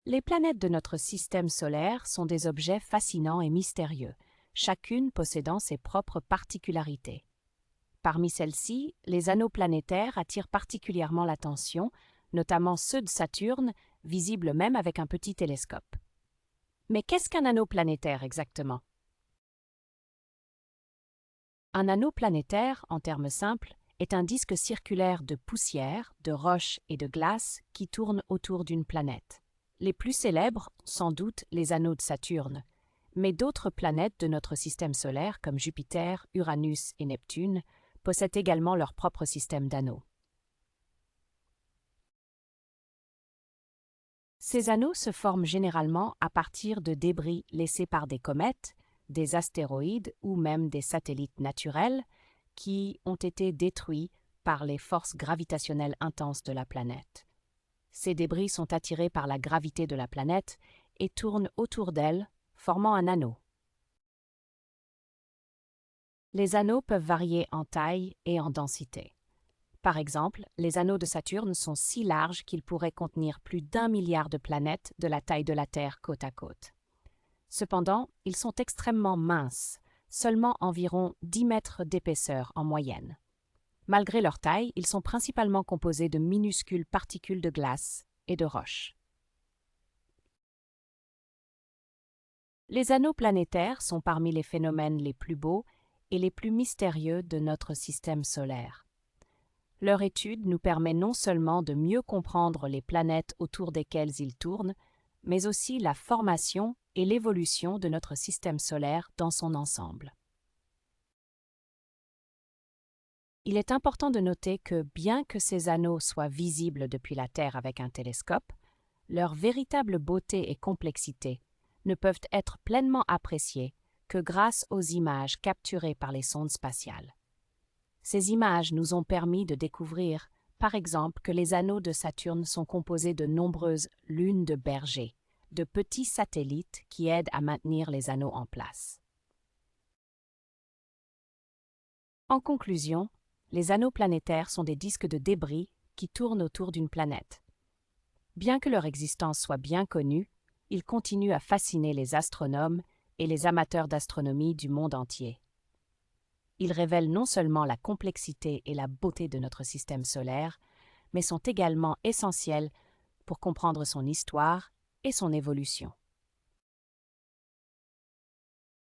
Les planètes de notre système solaire sont des objets fascinants et mystérieux, chacune possédant ses propres particularités. Parmi celles-ci, les anneaux planétaires attirent particulièrement l'attention, notamment ceux de Saturne, visibles même avec un petit télescope. Mais qu'est-ce qu'un anneau planétaire exactement? Un anneau planétaire, en termes simples, est un disque circulaire de poussière, de roches et de glace qui tourne autour d'une planète. Les plus célèbres, sans doute, les anneaux de Saturne, mais d'autres planètes de notre système solaire, comme Jupiter, Uranus et Neptune, possèdent également leur propre système d'anneaux. Ces anneaux se forment généralement à partir de débris laissés par des comètes, des astéroïdes ou même des satellites naturels qui ont été détruits par les forces gravitationnelles intenses de la planète. Ces débris sont attirés par la gravité de la planète et tournent autour d'elle, formant un anneau. Les anneaux peuvent varier en taille et en densité. Par exemple, les anneaux de Saturne sont si larges qu'ils pourraient contenir plus d'1 milliard de planètes de la taille de la Terre côte à côte. Cependant, ils sont extrêmement minces, seulement environ 10 mètres d'épaisseur en moyenne. Malgré leur taille, ils sont principalement composés de minuscules particules de glace et de roches. Les anneaux planétaires sont parmi les phénomènes les plus beaux et les plus mystérieux de notre système solaire. Leur étude nous permet non seulement de mieux comprendre les planètes autour desquelles ils tournent, mais aussi la formation et l'évolution de notre système solaire dans son ensemble. Il est important de noter que, bien que ces anneaux soient visibles depuis la Terre avec un télescope, leur véritable beauté et complexité ne peuvent être pleinement appréciées que grâce aux images capturées par les sondes spatiales. Ces images nous ont permis de découvrir, par exemple, que les anneaux de Saturne sont composés de nombreuses lunes de berger, de petits satellites qui aident à maintenir les anneaux en place. En conclusion, les anneaux planétaires sont des disques de débris qui tournent autour d'une planète. Bien que leur existence soit bien connue, ils continuent à fasciner les astronomes et les amateurs d'astronomie du monde entier. Ils révèlent non seulement la complexité et la beauté de notre système solaire, mais sont également essentiels pour comprendre son histoire et son évolution.